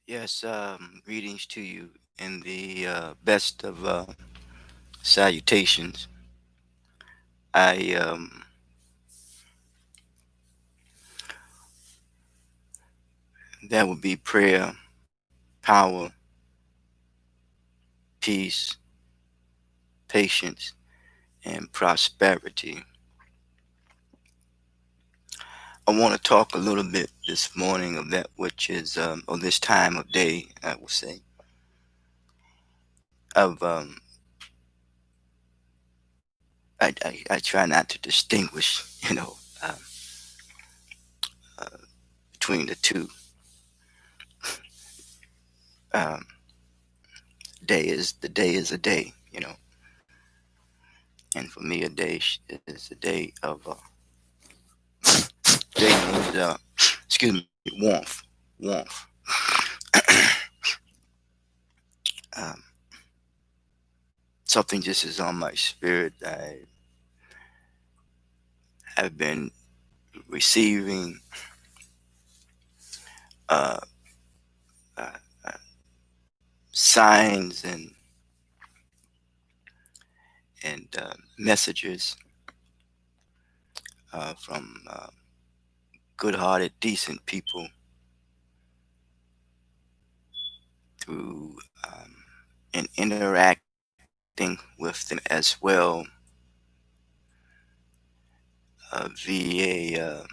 Yes, greetings to you in the best of salutations. I that would be prayer, power, peace, patience, and prosperity. I want to talk a little bit this morning of that which is or this time of day, I will say, of I try not to distinguish, uh, between the two. Um, day is a day. And for me, a day is a day of day means excuse me, warmth. Um, Something just is on my spirit. I have been receiving uh, uh, uh, signs and messages from good-hearted, decent people through and interacting with them as well via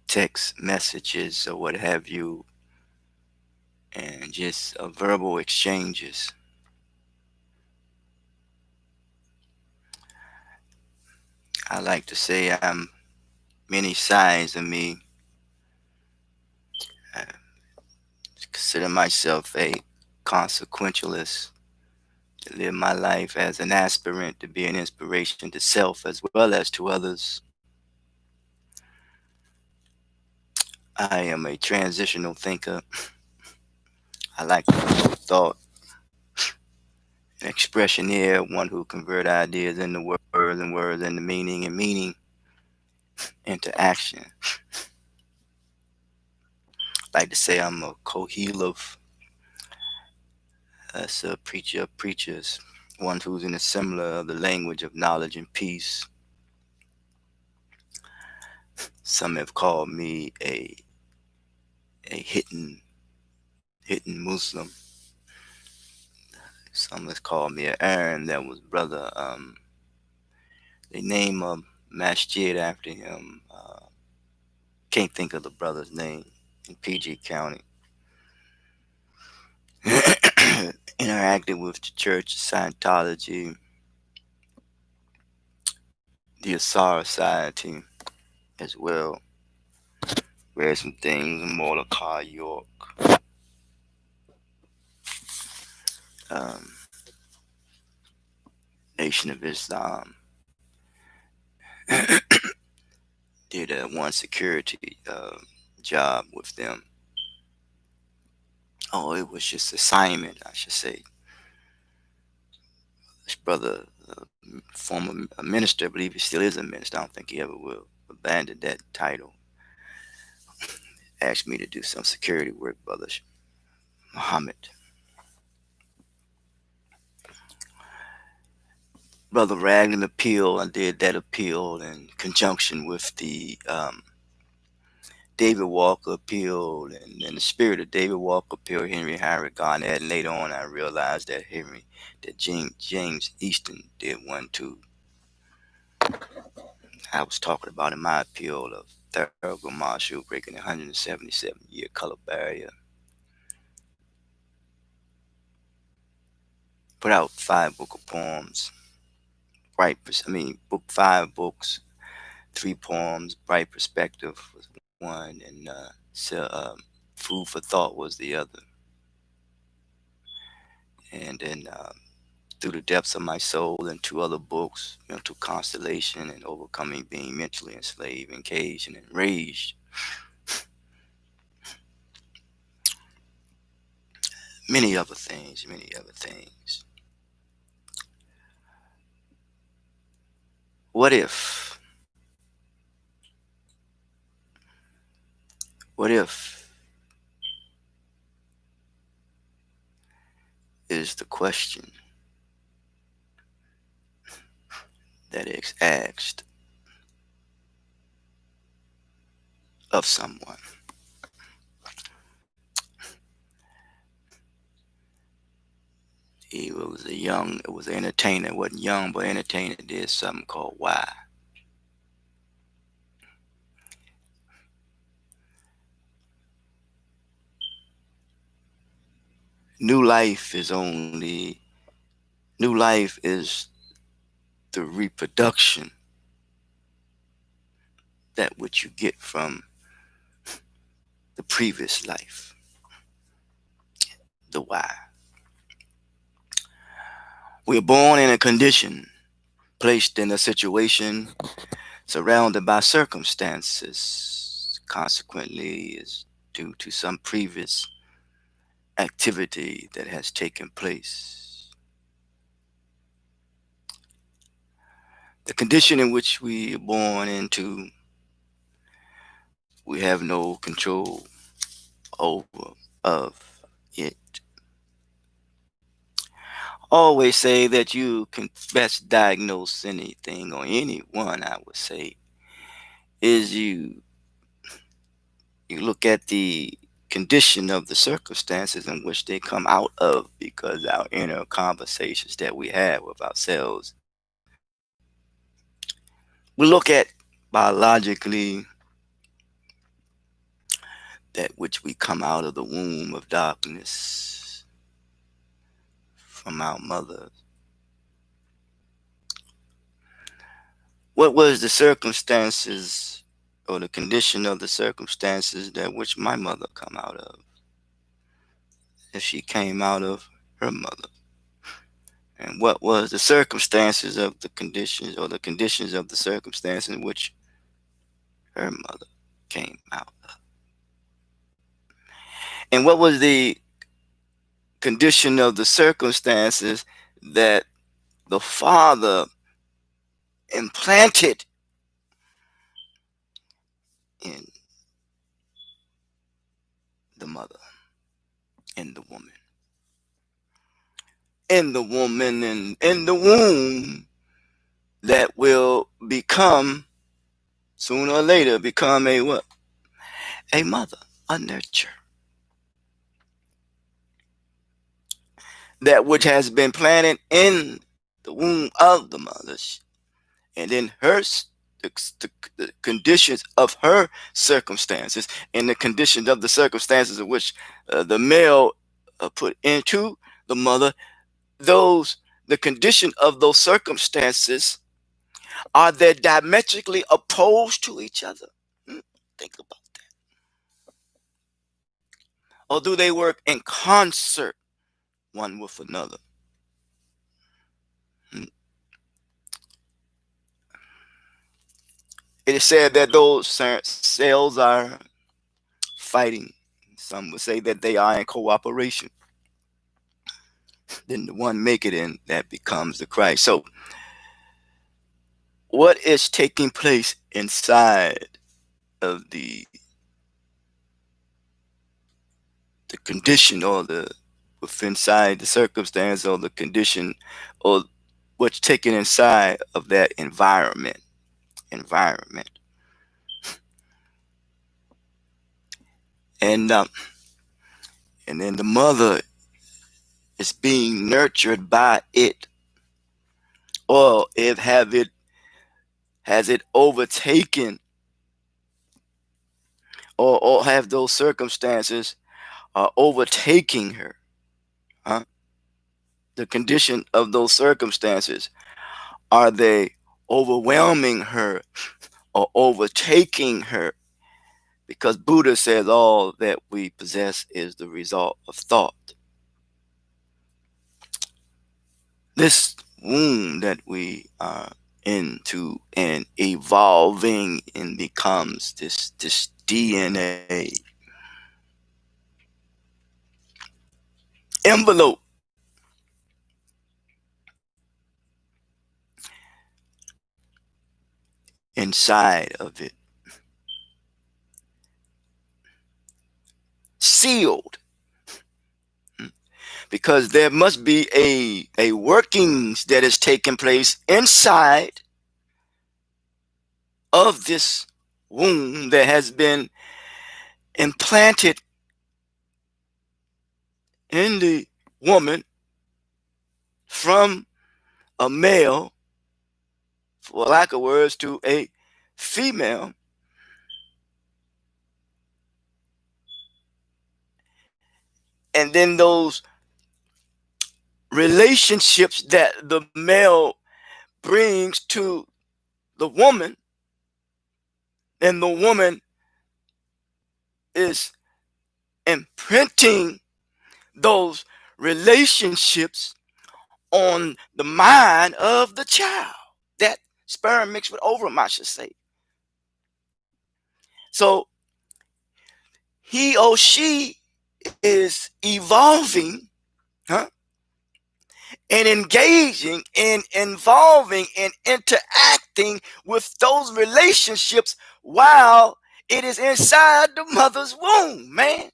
text messages or what have you, and just verbal exchanges. I like to say I'm many sides of me. I consider myself a consequentialist to live my life as an aspirant to be an inspiration to self as well as to others. I am a transitional thinker. I like to promote thought, an expressioneer, one who convert ideas into words and words into meaning and meaning into action. I like to say I'm a cohesive, as a preacher of preachers, one who's in a similar of the language of knowledge and peace. Some have called me a hidden Muslim. Some has called me an Aaron that was brother. They name Masjid after him. Can't think of the brother's name in PG County. Interacted with the Church of Scientology, the Asar Society as well. Read some things in Mordecai, York, um, Nation of Islam. Did a one security job with them. Oh, it was just assignment, I should say. This brother, former minister, I believe he still is a minister. I don't think he ever will abandon that title. Asked me to do some security work, brother Muhammad. Brother Raglan appeal. I did that appeal in conjunction with the David Walker appeal, and in the spirit of David Walker appeal, Henry Howard Garnett. And later on, I realized that James Easton did one too. I was talking about in my appeal of Thurgood Marshall breaking the 177-year color barrier. Put out 5 book of poems. Book 5 books, 3 poems. Bright Perspective was one, and Food for Thought was the other. And then Through the Depths of My Soul and 2 other books, Mental Constellation and Overcoming Being Mentally Enslaved, Encaged, and Enraged. Many other things, many other things. What if, what if is the question that is asked of someone. It was an entertainer. It wasn't young, but entertainer did something called Why. New life is only, new life is the reproduction that which you get from the previous life, the Why. We're born in a condition, placed in a situation, surrounded by circumstances, consequently, is due to some previous activity that has taken place. The condition in which we are born into, we have no control over of it. Always say that you can best diagnose anything or anyone, I would say, is you look at the condition of the circumstances in which they come out of, because our inner conversations that we have with ourselves, we look at biologically that which we come out of the womb of darkness from our mother. What was the circumstances or the condition of the circumstances that which my mother come out of, if she came out of her mother? And what was the circumstances of the conditions or the conditions of the circumstances in which her mother came out of? And what was the condition of the circumstances that the father implanted in the mother, in the woman? In the woman and in the womb that will become, sooner or later, become a what? A mother, a nurture. That which has been planted in the womb of the mothers, and then the conditions of her circumstances and the conditions of the circumstances in which the male put into the mother, those the condition of those circumstances, are they diametrically opposed to each other? Hmm, think about that. Or do they work in concert one with another? Hmm. It is said that those cells are fighting. Some would say that they are in cooperation. Then the one make it, and that becomes the Christ. So, what is taking place inside of the condition, or the with inside the circumstance, or the condition, or what's taken inside of that environment, and and then the mother is being nurtured by it, or if have it has it overtaken, or have those circumstances are overtaking her, huh? The condition of those circumstances, are they overwhelming her or overtaking her? Because Buddha says all that we possess is the result of thought. This womb that we are into and evolving and becomes this DNA envelope inside of it, sealed. because there must be a workings that is taking place inside of this womb that has been implanted in the woman from a male, for lack of words, to a female. And then those relationships that the male brings to the woman, and the woman is imprinting those relationships on the mind of the child. That sperm mixed with ovum, I should say. So he or she is evolving, huh? And engaging and involving and interacting with those relationships while it is inside the mother's womb, man.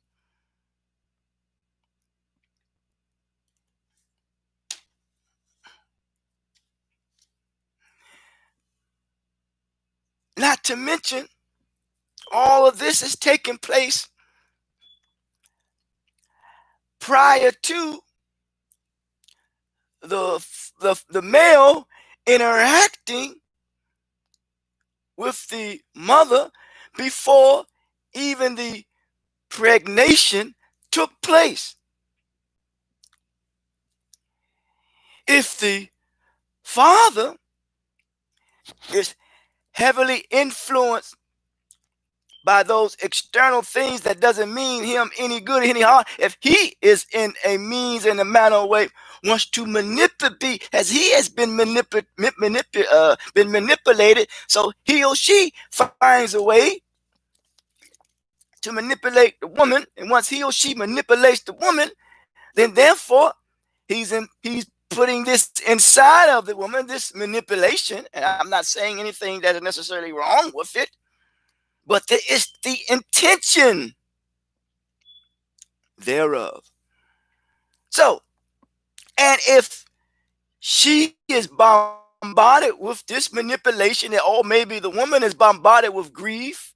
Not to mention, all of this is taking place prior to the male interacting with the mother before even the pregnation took place. If the father is heavily influenced by those external things, that doesn't mean him any good, any harm. If he is in a means and a manner way, wants to manipulate, as he has been manipulated, so he or she finds a way to manipulate the woman, and once he or she manipulates the woman, then therefore he's putting this inside of the woman, this manipulation. And I'm not saying anything that is necessarily wrong with it, but there is the intention thereof. So, and if she is bombarded with this manipulation, or maybe the woman is bombarded with grief,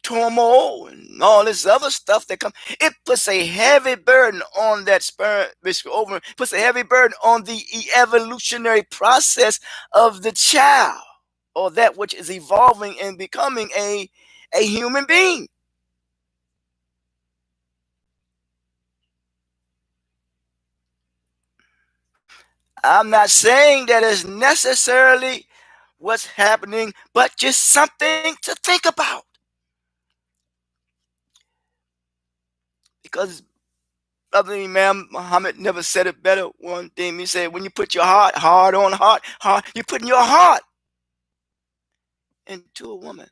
turmoil, and all this other stuff that comes, it puts a heavy burden on that sperm, puts a heavy burden on the evolutionary process of the child, or that which is evolving and becoming a human being. I'm not saying that is necessarily what's happening, but just something to think about. Because Brother Imam Muhammad never said it better. One thing he said, when you put your heart, hard on heart, you're putting your heart into a woman.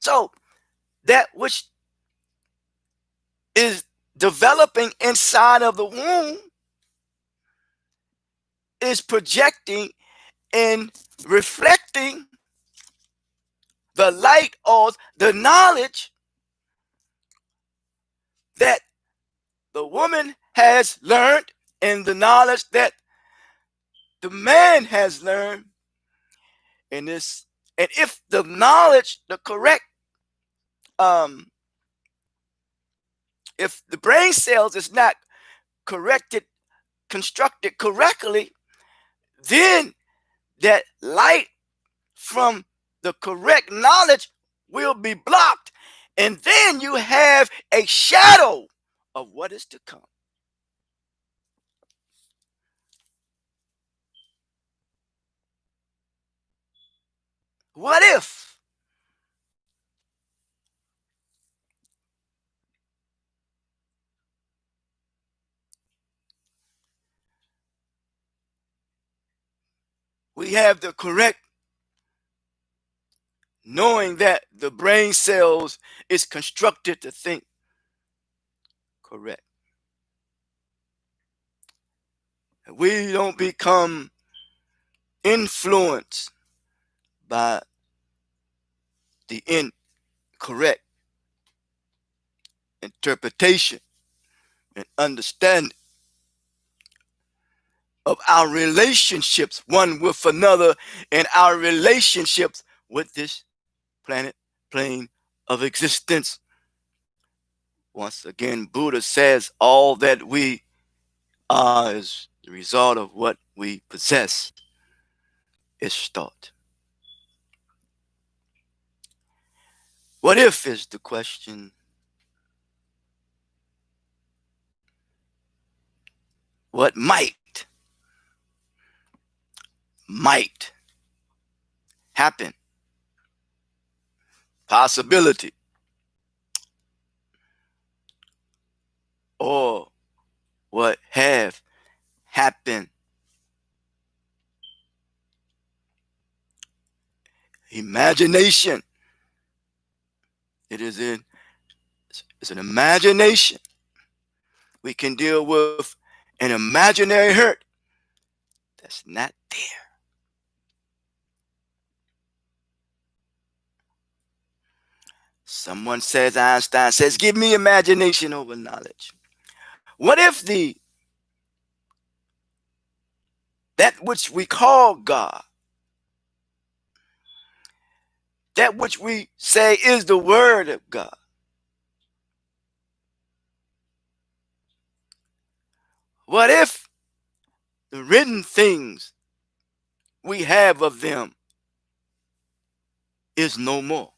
So that which is developing inside of the womb is projecting and reflecting the light or the knowledge that the woman has learned, and the knowledge that the man has learned in this. And if the knowledge, the correct, um if the brain cells is not corrected, constructed correctly, then that light from the correct knowledge will be blocked, and then you have a shadow of what is to come. What if we have the correct knowing that the brain cells is constructed to think correct? We don't become influenced by the incorrect interpretation and understanding of our relationships one with another and our relationships with this planet plane of existence. Once again, Buddha says all that we are is the result of what we possess is thought. What if is the question? What might happen? Possibility. Or what have happened? Imagination. It is in it's an imagination. We can deal with an imaginary hurt that's not there. Someone says, Einstein says, give me imagination over knowledge. What if the that which we call God, that which we say is the word of God, what if the written things we have of them is no more?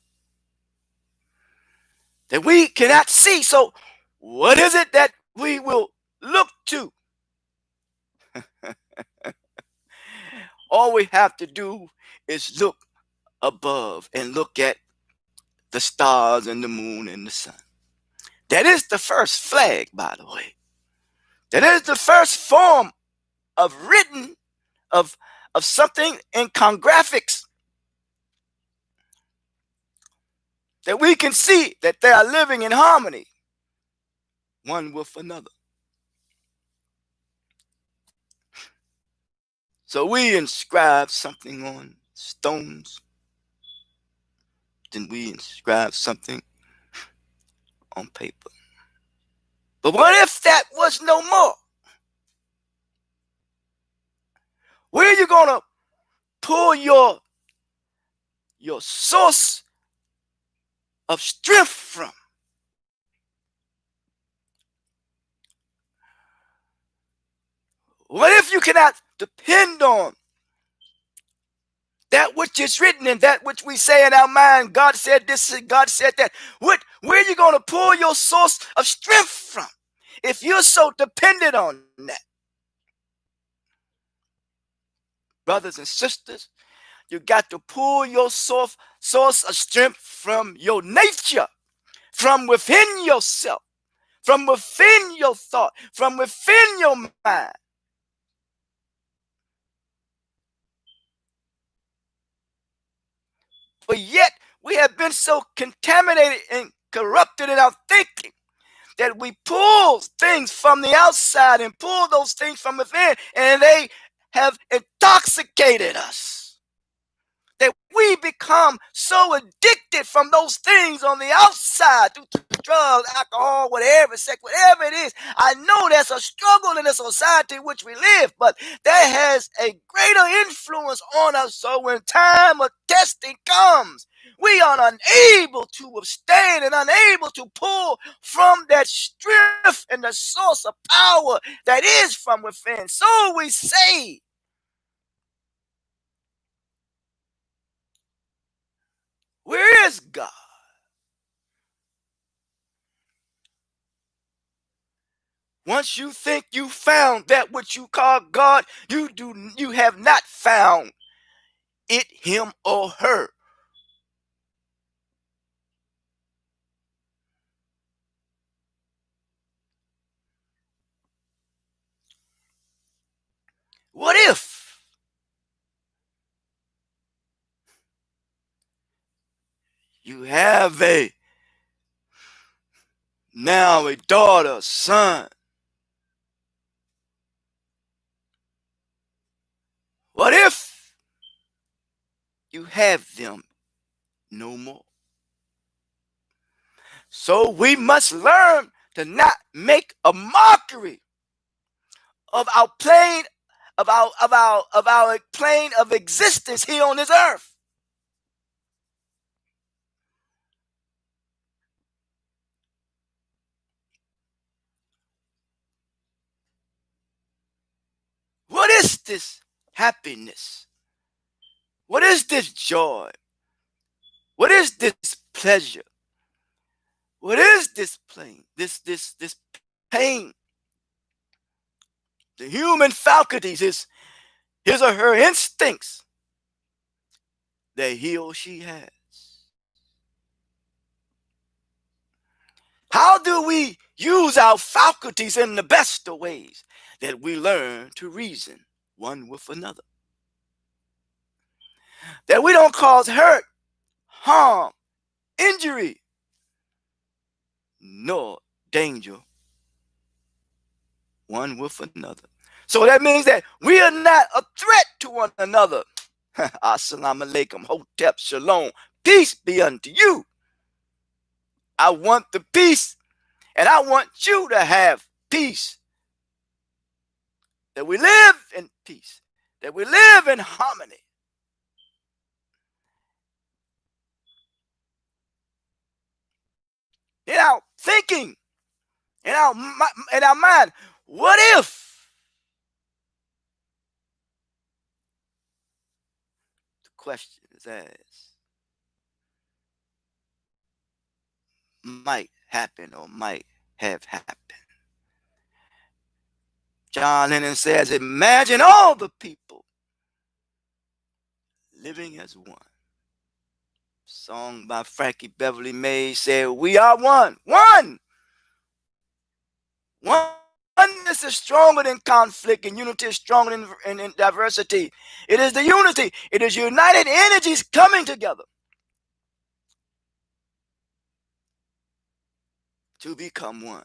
That we cannot see. So, what is it that we will look to? All we have to do is look above and look at the stars and the moon and the sun. That is the first flag, by the way. That is the first form of written of something in congraphics that we can see that they are living in harmony one with another. So we inscribe something on stones, then we inscribe something on paper. But what if that was no more? Where are you gonna pull your source of strength from? What if you cannot depend on that which is written and that which we say in our mind? God said this and God said that. Where are you going to pull your source of strength from if you're so dependent on that? Brothers and sisters, you got to pull your source of strength from your nature, from within yourself, from within your thought, from within your mind. But yet we have been so contaminated and corrupted in our thinking that we pull things from the outside and pull those things from within, and they have intoxicated us. That we become so addicted from those things on the outside through drugs, alcohol, whatever, sex, whatever it is. I know there's a struggle in the society in which we live, but that has a greater influence on us. So when time of testing comes, we are unable to abstain and unable to pull from that strength and the source of power that is from within. So we say, where is God? Once you think you found that which you call God, you have not found it, him, or her. What if you have now a daughter, son? What if you have them no more? So we must learn to not make a mockery of our plane of our plane of existence here on this earth. What is this happiness? What is this joy? What is this pleasure? What is this pain? This pain. The human faculties, his or her instincts that he or she has. How do we use our faculties in the best of ways? That we learn to reason one with another. That we don't cause hurt, harm, injury, nor danger one with another. So that means that we are not a threat to one another. Assalamu alaikum, hotep, shalom. Peace be unto you. I want the peace, and I want you to have peace. That we live in peace. That we live in harmony. In our thinking, in our mind, what if? The question is asked. Might happen or might have happened. John Lennon says, imagine all the people living as one. Song by Frankie Beverly Mays said, we are one. One. Oneness is stronger than conflict, and unity is stronger than diversity. It is the unity. It is united energies coming together to become one.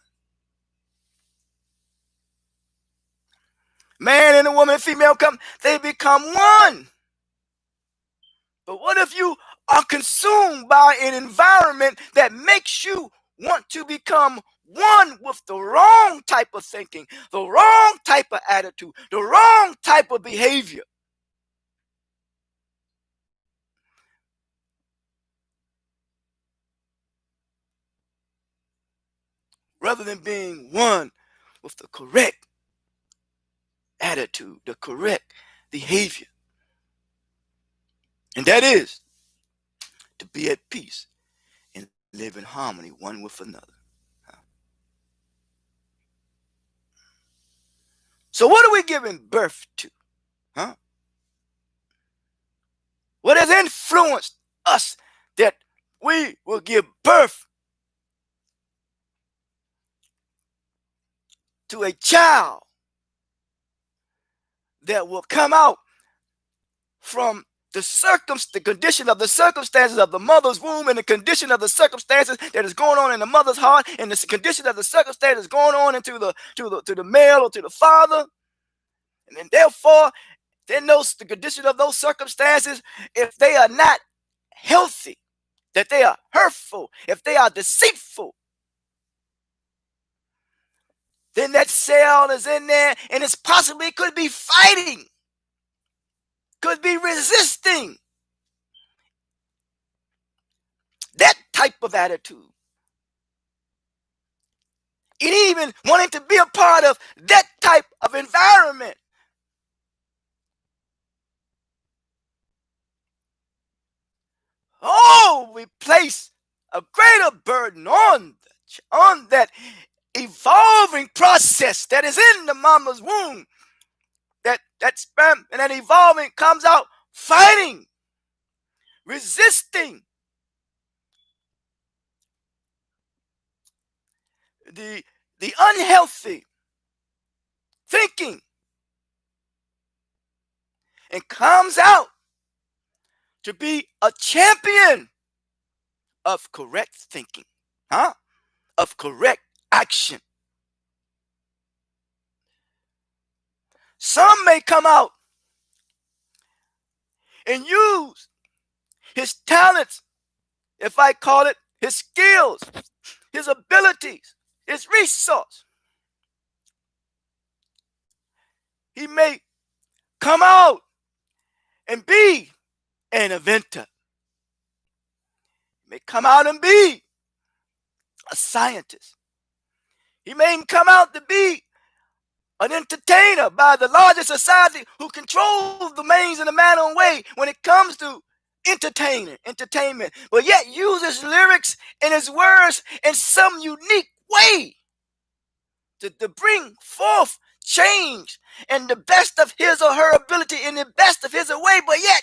Man and a woman, female they become one. But what if you are consumed by an environment that makes you want to become one with the wrong type of thinking, the wrong type of attitude, the wrong type of behavior? Rather than being one with the correct attitude, the correct behavior. And that is to be at peace and live in harmony one with another. So what are we giving birth to? Huh? What has influenced us that we will give birth to a child that will come out from the condition of the circumstances of the mother's womb, and the condition of the circumstances that is going on in the mother's heart, and the condition of the circumstances going on into the male or to the father, and then therefore, then the condition of those circumstances, if they are not healthy, that they are hurtful, if they are deceitful, then that cell is in there, and it's possibly could be fighting, could be resisting that type of attitude. And even wanting to be a part of that type of environment. Oh, we place a greater burden on that evolving process that is in the mama's womb. That sperm and that evolving comes out fighting, resisting the unhealthy thinking, and comes out to be a champion of correct thinking, of correct action. Some may come out and use his talents, if I call it his skills, his abilities, his resource. He may come out and be an inventor. He may come out and be a scientist. He may come out to be an entertainer by the larger society who controls the means in a manner and way when it comes to entertainment, but yet uses lyrics and his words in some unique way to bring forth change and the best of his or her ability in the best of his way, but yet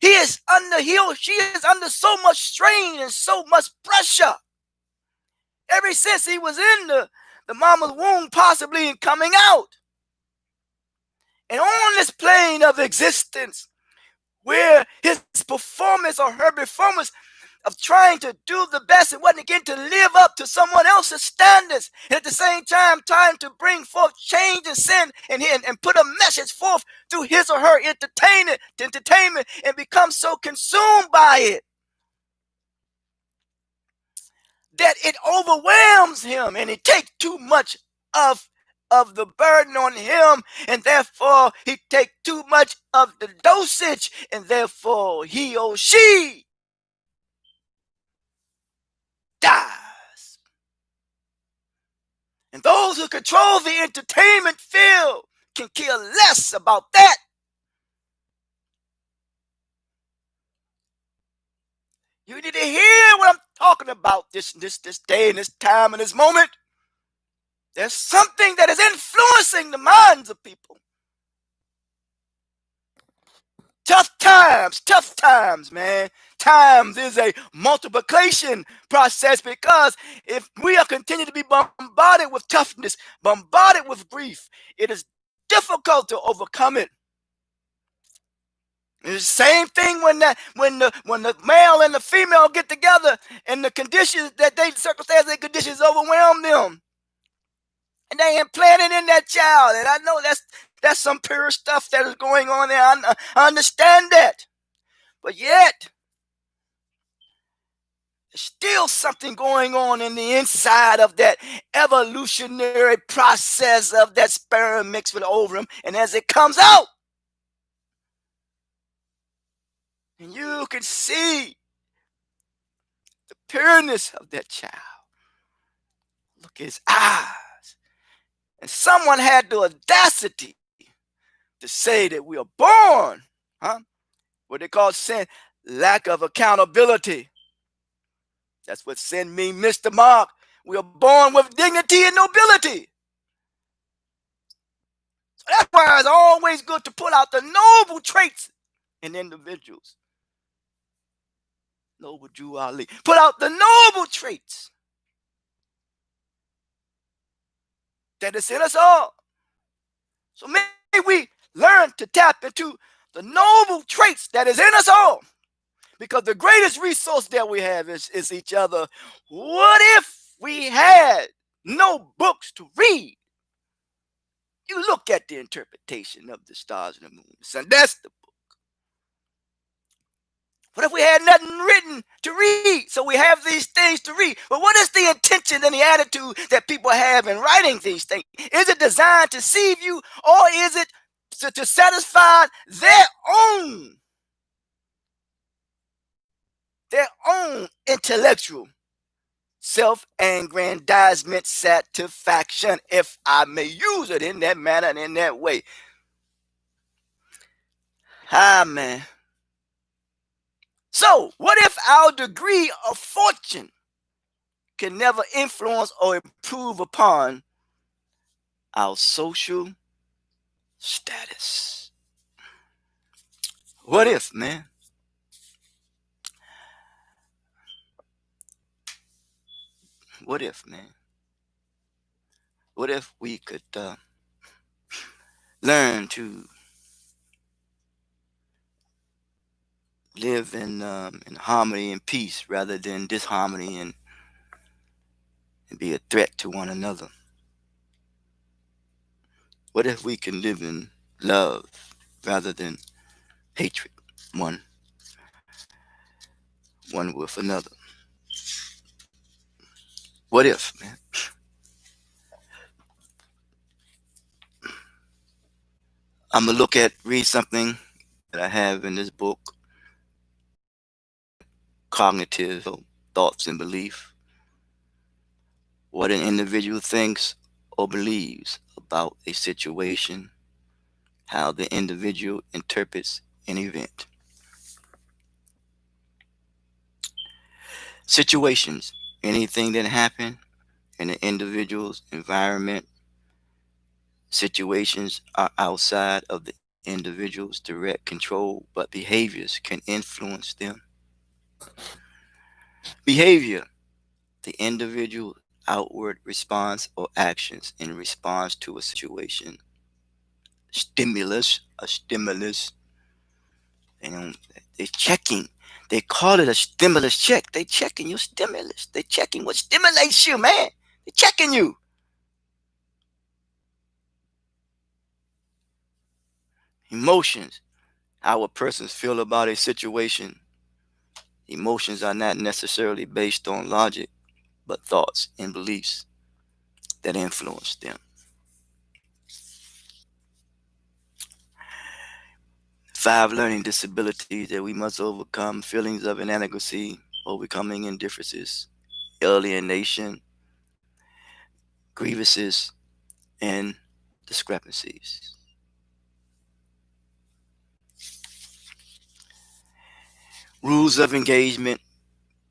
he or she is under so much strain and so much pressure ever since he was in the mama's womb, possibly, and coming out. And on this plane of existence, where his performance or her performance of trying to do the best and wasn't again to live up to someone else's standards, and at the same time trying to bring forth change and sin and put a message forth through his or her entertainment and become so consumed by it that it overwhelms him and it takes too much of the burden on him, and therefore he take too much of the dosage, and therefore he or she dies. And those who control the entertainment field can care less about that. You need to hear what I'm talking about this day and this time and this moment. There's something that is influencing the minds of people. Tough times, man. Times is a multiplication process, because if we are continuing to be bombarded with toughness, bombarded with grief, it is difficult to overcome it. It's the same thing when the male and the female get together and the circumstances and conditions overwhelm them. And they implanted in that child. And I know that's some pure stuff that is going on there. I understand that. But yet, there's still something going on in the inside of that evolutionary process of that sperm mixed with ovum. And as it comes out, and you can see the pureness of that child. Look at his eyes. And someone had the audacity to say that we are born, what they call sin, lack of accountability. That's what sin means, Mr. Mark. We are born with dignity and nobility. So that's why it's always good to pull out the noble traits in individuals. Noble Drew Ali. Put out the noble traits that is in us all. So may we learn to tap into the noble traits that is in us all, because the greatest resource that we have is each other. What if we had no books to read? You look at the interpretation of the stars and the moon, and that's the book. What if we had nothing written to read? So we have these things to read. But what is the intention and the attitude that people have in writing these things? Is it designed to deceive you, or is it to satisfy their own intellectual self-aggrandizement satisfaction, if I may use it in that manner and in that way? Man. So, what if our degree of fortune can never influence or improve upon our social status? What if, man? What if, man? What if we could learn to live in harmony and peace rather than disharmony and be a threat to one another? What if we can live in love rather than hatred, one with another? What if, man? I'm gonna read something that I have in this book, Cognitive Thoughts and Belief. What an individual thinks or believes about a situation, how the individual interprets an event. Situations, anything that happened in an individual's environment, situations are outside of the individual's direct control, but behaviors can influence them. Behavior, the individual outward response or actions in response to a situation. A stimulus, you know, they're checking. They call it a stimulus check. They checking your stimulus. They checking what stimulates you, man. They checking you. Emotions, how a person feel about a situation. Emotions are not necessarily based on logic, but thoughts and beliefs that influence them. Five learning disabilities that we must overcome: feelings of inadequacy, overcoming indifferences, alienation, grievances, and discrepancies. Rules of engagement: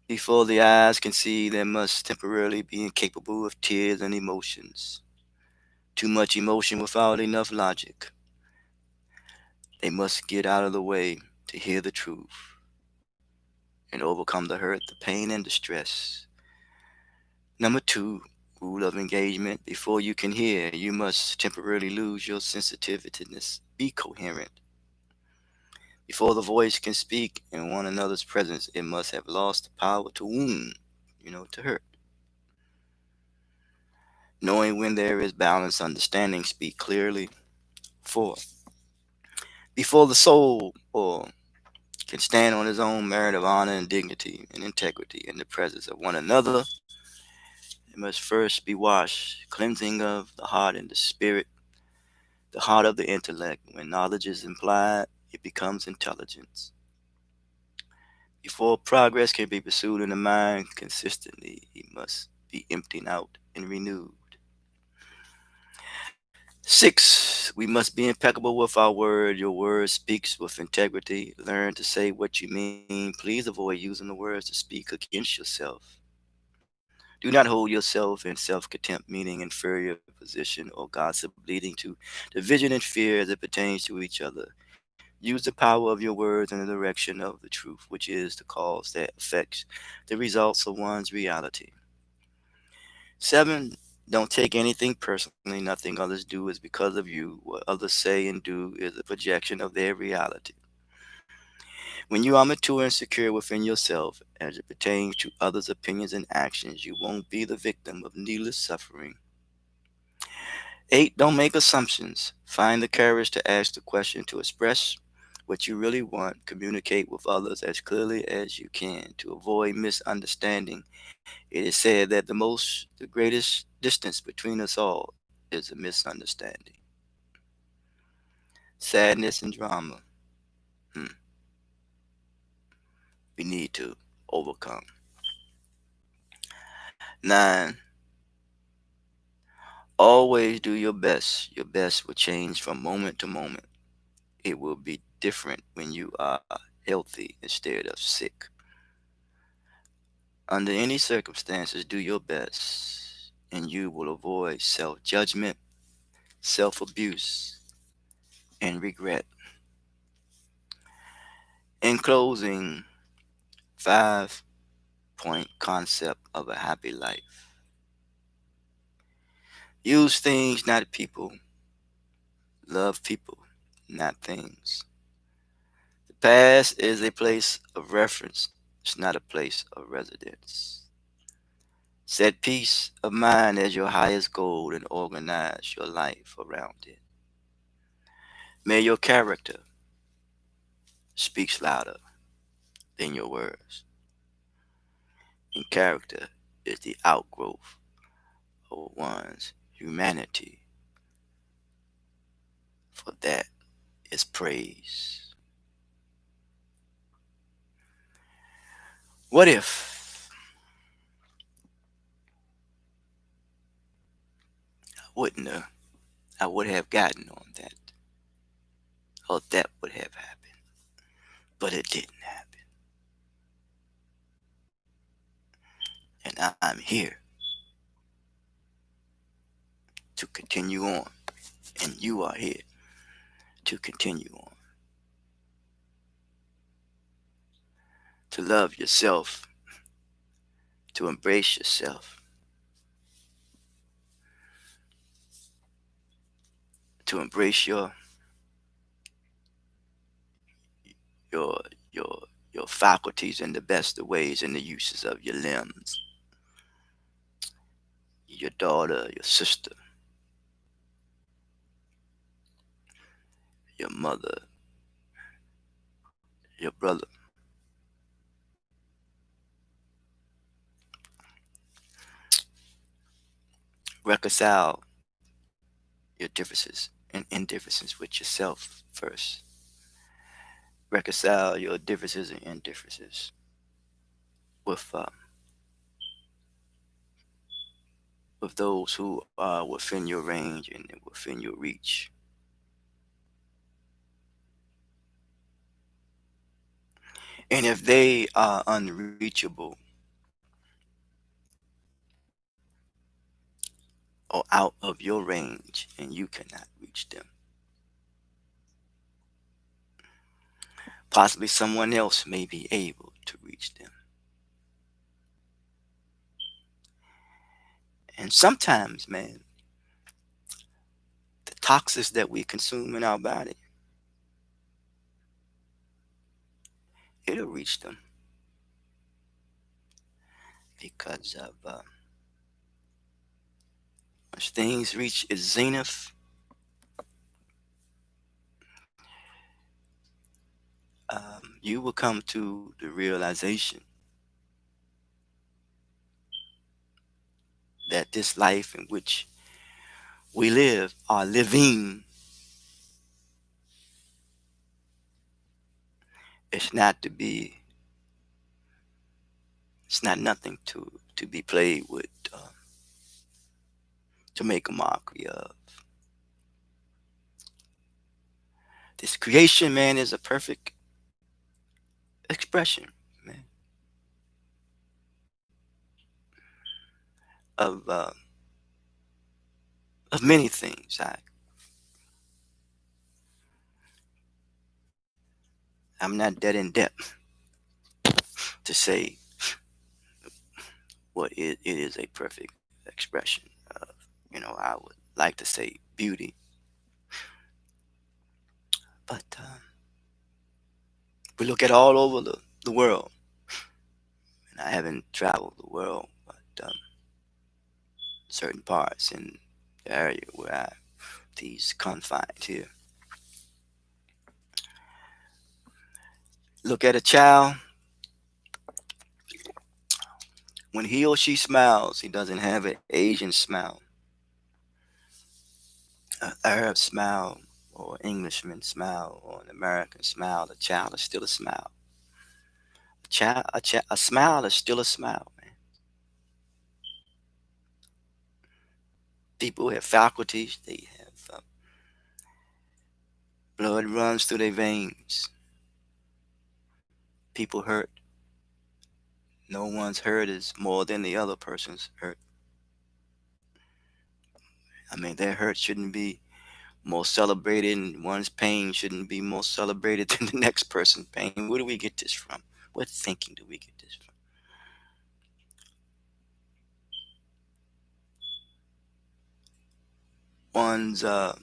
before the eyes can see, there must temporarily be incapable of tears and emotions. Too much emotion without enough logic. They must get out of the way to hear the truth and overcome the hurt, the pain, and the stress. Number two, rule of engagement: before you can hear, you must temporarily lose your sensitiveness. Be coherent. Before the voice can speak in one another's presence, it must have lost the power to wound, to hurt. Knowing when there is balance, understanding, speak clearly. Four, before the soul or can stand on his own merit of honor and dignity and integrity in the presence of one another, it must first be washed, cleansing of the heart and the spirit, the heart of the intellect. When knowledge is implied, it becomes intelligence. Before progress can be pursued in the mind consistently, he must be emptied out and renewed. Six, we must be impeccable with our word. Your word speaks with integrity. Learn to say what you mean. Please avoid using the words to speak against yourself. Do not hold yourself in self contempt, meaning inferior position, or gossip, leading to division and fear as it pertains to each other. Use the power of your words in the direction of the truth, which is the cause that affects the results of one's reality. Seven, don't take anything personally. Nothing others do is because of you. What others say and do is a projection of their reality. When you are mature and secure within yourself as it pertains to others' opinions and actions, you won't be the victim of needless suffering. Eight, don't make assumptions. Find the courage to ask the question, to express what you really want. Communicate with others as clearly as you can to avoid misunderstanding. It is said that the greatest distance between us all is a misunderstanding. Sadness and drama, hmm, we need to overcome. Nine, always do your best. Your best will change from moment to moment. It will be different when you are healthy instead of sick. Under any circumstances, do your best, and you will avoid self judgment, self abuse, and regret. In closing, 5 point concept of a happy life: use things, not people. Love people, not things. The past is a place of reference, it's not a place of residence. Set peace of mind as your highest goal and organize your life around it. May your character speaks louder than your words. And character is the outgrowth of one's humanity. For that is praise. What if wouldn't have, I would have gotten on that, or that would have happened, but it didn't happen. And I'm here to continue on, and you are here to continue on, to love yourself, to embrace yourself, to embrace your your your faculties in the best of ways and the uses of your limbs, your daughter, your sister, your mother, your brother. Reconcile your differences and indifferences with yourself first. Reconcile your differences and indifferences with those who are within your range and within your reach. And if they are unreachable or out of your range and you cannot reach them, possibly someone else may be able to reach them. And sometimes, man, the toxins that we consume in our body, it'll reach them because of once things reach its zenith, you will come to the realization that this life in which we live are living. It's not to be. It's not nothing to be played with, to make a mockery of. This creation, man, is a perfect expression, man, of uh, of many things. I'm not that in depth to say what it is a perfect expression of. I would like to say beauty, but we look at all over the world, and I haven't traveled the world, but certain parts in the area where these confines here. Look at a child. When he or she smiles, he doesn't have an Asian smile, an Arab smile, or Englishman smile, or an American smile. A child is still a smile. A smile is still a smile, man. People have faculties. They have blood runs through their veins. People hurt. No one's hurt is more than the other person's hurt. I mean, their hurt shouldn't be more celebrated, and one's pain shouldn't be more celebrated than the next person's pain. Where do we get this from? What thinking do we get this from? One's uh,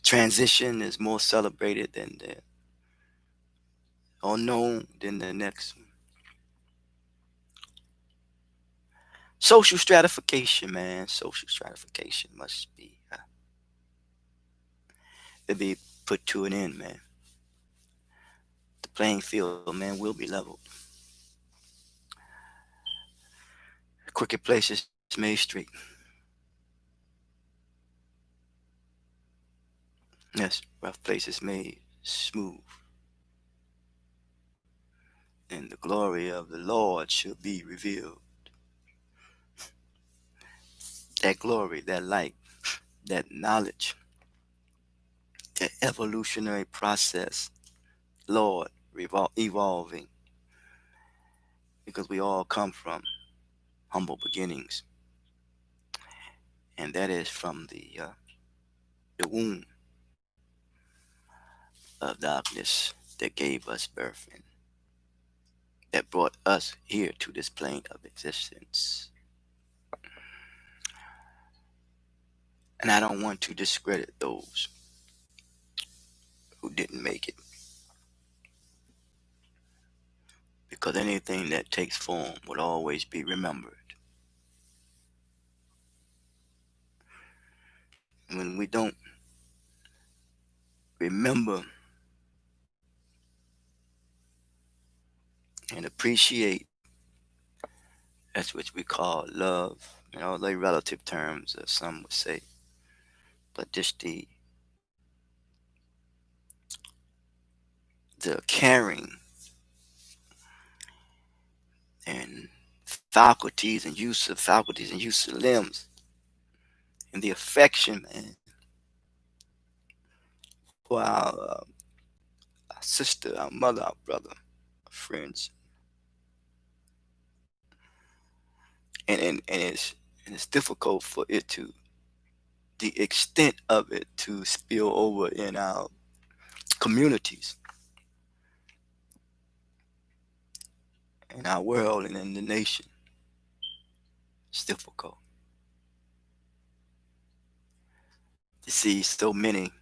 transition is more celebrated than the or known than the next one. Social stratification, man. Social stratification must be put to an end, man. The playing field, man, will be leveled. Crooked places made straight. Yes, rough places made smooth. And the glory of the Lord shall be revealed. That glory, that light, that knowledge, that evolutionary process, Lord, evolving, because we all come from humble beginnings, and that is from the womb of darkness that gave us birth and that brought us here to this plane of existence. And I don't want to discredit those who didn't make it, because anything that takes form will always be remembered. When we don't remember and appreciate, that's what we call love, the relative terms, as some would say, but just the caring and faculties and use of limbs, and the affection, man, for our sister, our mother, our brother, our friends, and it's difficult for it to the extent of it to spill over in our communities, in our world, and in the nation. It's difficult to see so many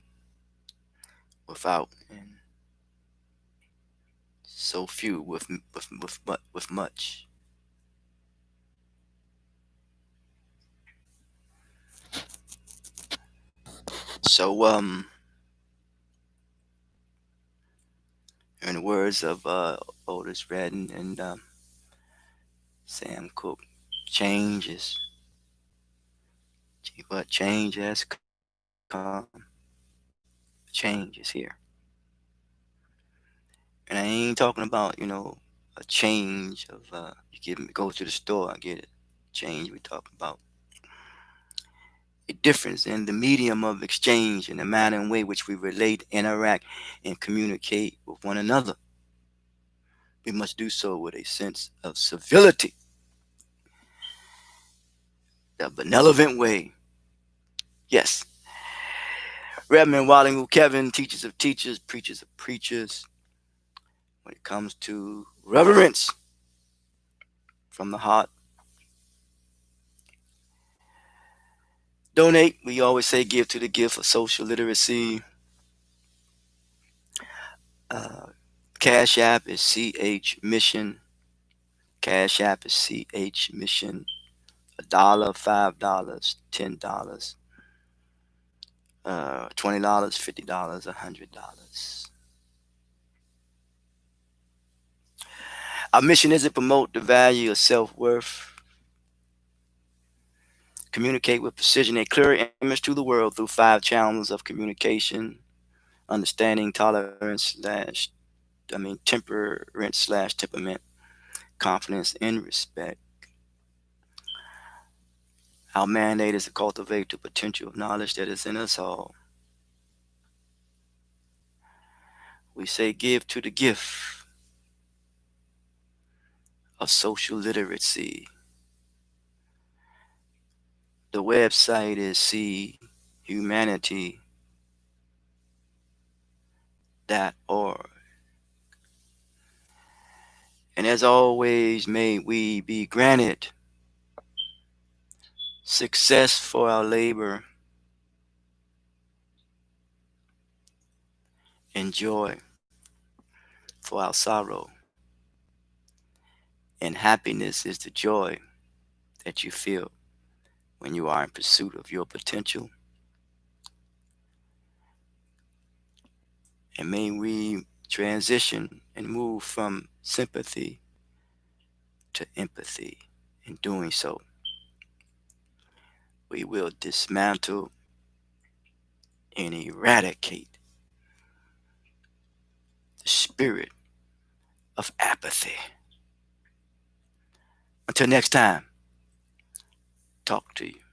without and so few with much. So in the words of Otis Redding and Sam Cooke, change is but change has come. Change is here, and I ain't talking about a change of you give me go to the store, I get it. Change we talking about a difference in the medium of exchange and the manner in which we relate, interact, and communicate with one another. We must do so with a sense of civility, the benevolent way. Yes, Reverend Wallingu Kevin, teachers of teachers, preachers of preachers, when it comes to reverence from the heart. Donate, we always say give to the gift of social literacy. Uh, Cash App is CH Mission. Cash App is CH Mission. $1, $5, $10, $20, $50, $100. Our mission is to promote the value of self worth, communicate with precision, a clear image to the world through 5 channels of communication: understanding, tolerance temperance slash temperament, confidence, and respect. Our mandate is to cultivate the potential of knowledge that is in us all. We say give to the gift of social literacy. The website is seehumanity.org. And as always, may we be granted success for our labor and joy for our sorrow. And happiness is the joy that you feel when you are in pursuit of your potential. And may we transition and move from sympathy to empathy In doing so, we will dismantle and eradicate the spirit of apathy. Until next time, talk to you.